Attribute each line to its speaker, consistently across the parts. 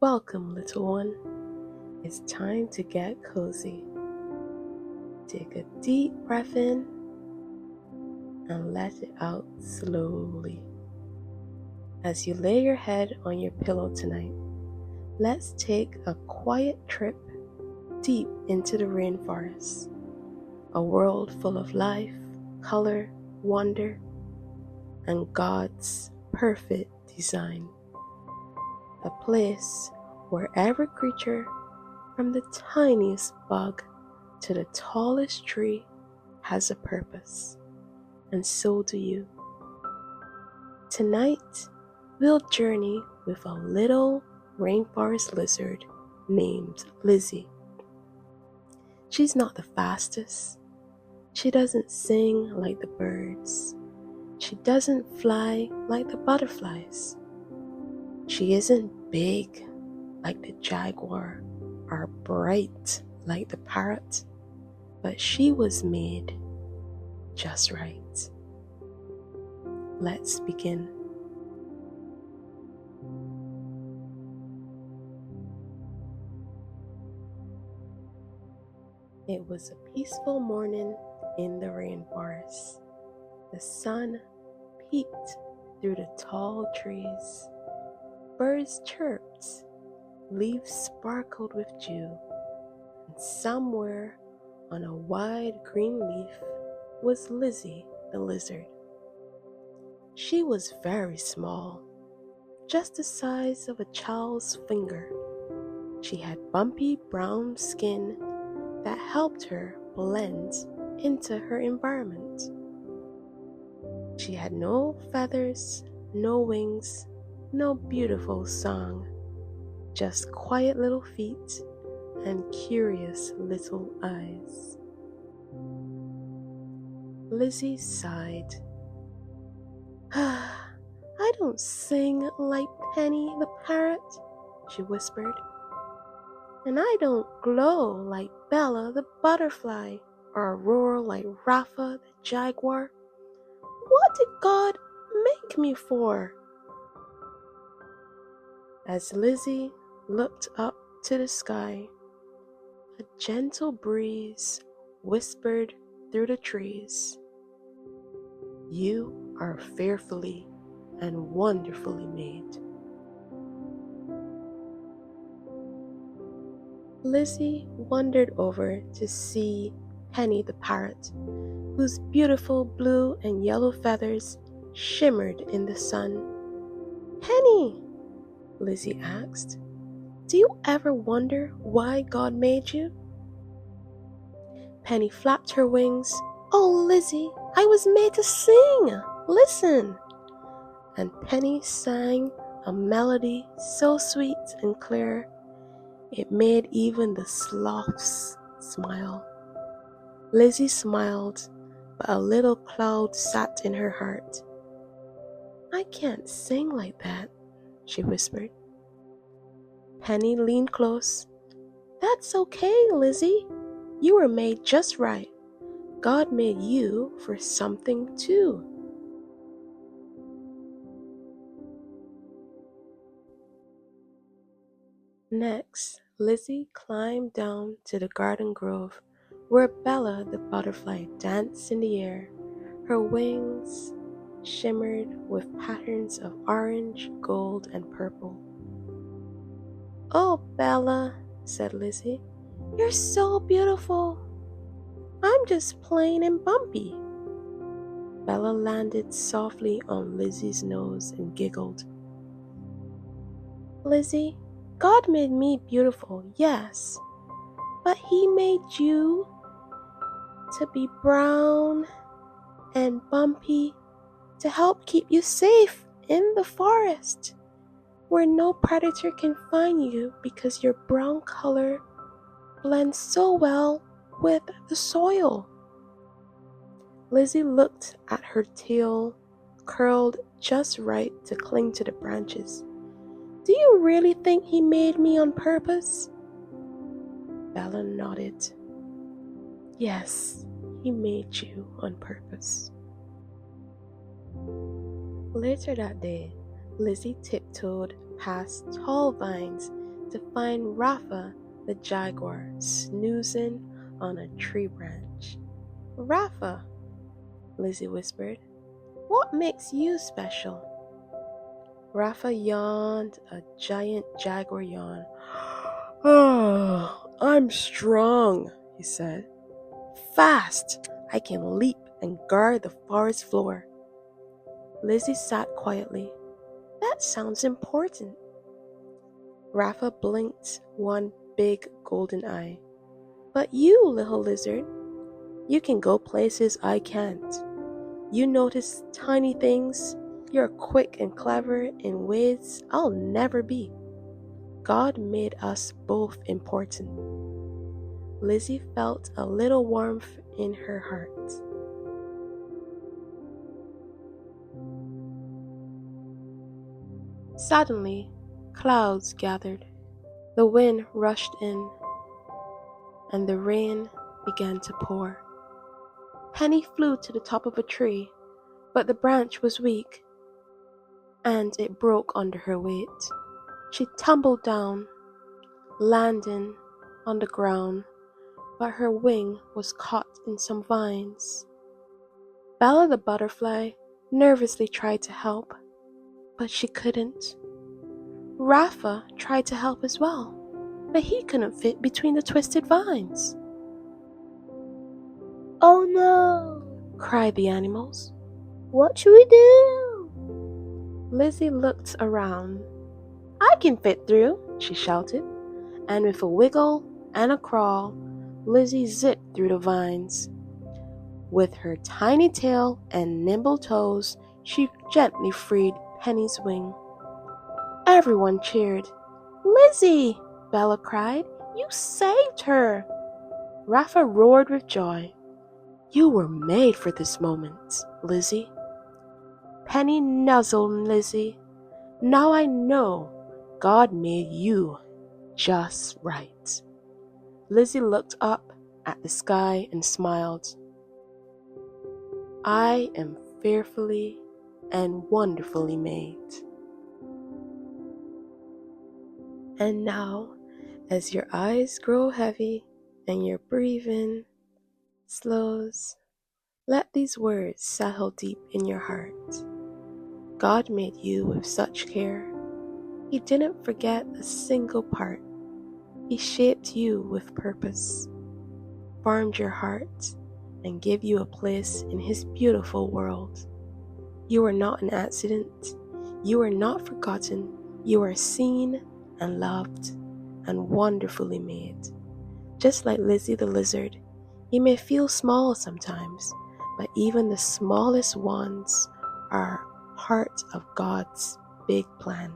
Speaker 1: Welcome, little one. It's time to get cozy. Take a deep breath in and let it out slowly. As you lay your head on your pillow tonight, let's take a quiet trip deep into the rainforest, a world full of life, color, wonder, and God's perfect design. A place where every creature, from the tiniest bug to the tallest tree, has a purpose, and so do you. Tonight, we'll journey with a little rainforest lizard named Lizzie. She's not the fastest. She doesn't sing like the birds. She doesn't fly like the butterflies. She isn't big like the jaguar or bright like the parrot, but she was made just right. Let's begin. It was a peaceful morning in the rainforest. The sun peeked through the tall trees. Birds chirped, leaves sparkled with dew, and somewhere on a wide green leaf was Lizzie the lizard. She was very small, just the size of a child's finger. She had bumpy brown skin that helped her blend into her environment. She had no feathers, no wings, no beautiful song, just quiet little feet and curious little eyes. Lizzie sighed. I don't sing like Penny the parrot, she whispered. And I don't glow like Bella the butterfly or roar like Rafa the jaguar. What did God make me for? As Lizzie looked up to the sky, a gentle breeze whispered through the trees. You are fearfully and wonderfully made. Lizzie wandered over to see Penny the parrot, whose beautiful blue and yellow feathers shimmered in the sun. Penny, Lizzie asked, do you ever wonder why God made you? Penny flapped her wings. Oh, Lizzie, I was made to sing. Listen. And Penny sang a melody so sweet and clear, it made even the sloths smile. Lizzie smiled, but a little cloud sat in her heart. I can't sing like that, she whispered. Penny leaned close. That's okay, Lizzie. You were made just right. God made you for something too. Next, Lizzie climbed down to the garden grove where Bella the butterfly danced in the air. Her wings shimmered with patterns of orange, gold, and purple. Oh, Bella, said Lizzie, you're so beautiful. I'm just plain and bumpy. Bella landed softly on Lizzie's nose and giggled. Lizzie, God made me beautiful, yes, but He made you to be brown and bumpy to help keep you safe in the forest, where no predator can find you because your brown color blends so well with the soil. Lizzie looked at her tail, curled just right to cling to the branches. Do you really think He made me on purpose? Bella nodded. Yes, He made you on purpose. Later that day, Lizzie tiptoed past tall vines to find Rafa the jaguar snoozing on a tree branch. "Rafa," Lizzie whispered, "what makes you special?" Rafa yawned a giant jaguar yawn. "Oh, I'm strong," he said. "Fast! I can leap and guard the forest floor." Lizzie sat quietly. "That sounds important." Rafa blinked one big golden eye. "But you, little lizard, you can go places I can't. You notice tiny things. You're quick and clever in ways I'll never be. God made us both important." Lizzie felt a little warmth in her heart. Suddenly, clouds gathered. The wind rushed in, and the rain began to pour. Penny flew to the top of a tree, but the branch was weak, and it broke under her weight. She tumbled down, landing on the ground, but her wing was caught in some vines. Bella the butterfly nervously tried to help, but she couldn't. Rafa tried to help as well, but he couldn't fit between the twisted vines.
Speaker 2: "Oh no!"
Speaker 1: cried the animals.
Speaker 2: "What should we do?"
Speaker 1: Lizzie looked around. "I can fit through," she shouted, and with a wiggle and a crawl, Lizzie zipped through the vines. With her tiny tail and nimble toes, she gently freed Penny's wing. Everyone cheered. "Lizzie!" Bella cried. "You saved her!" Rafa roared with joy. "You were made for this moment, Lizzie." Penny nuzzled Lizzie. "Now I know God made you just right." Lizzie looked up at the sky and smiled. "I am fearfully and wonderfully made." And now, as your eyes grow heavy and your breathing slows, let these words settle deep in your heart. God made you with such care. He didn't forget a single part. He shaped you with purpose, formed your heart, and gave you a place in His beautiful world. You are not an accident. You are not forgotten. You are seen and loved and wonderfully made. Just like Lizzie the lizard, you may feel small sometimes, but even the smallest ones are part of God's big plan.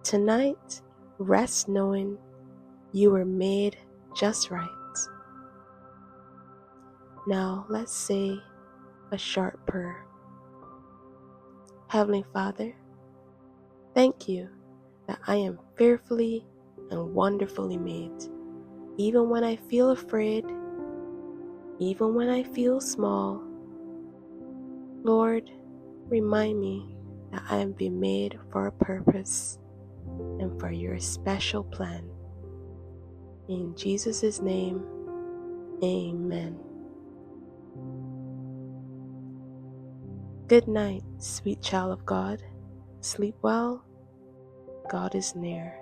Speaker 1: Tonight, rest knowing you were made just right. Now let's say a short prayer. Heavenly Father, thank you that I am fearfully and wonderfully made. Even when I feel afraid, even when I feel small, Lord, remind me that I am being made for a purpose and for your special plan. In Jesus' name, amen. Good night, sweet child of God. Sleep well. God is near.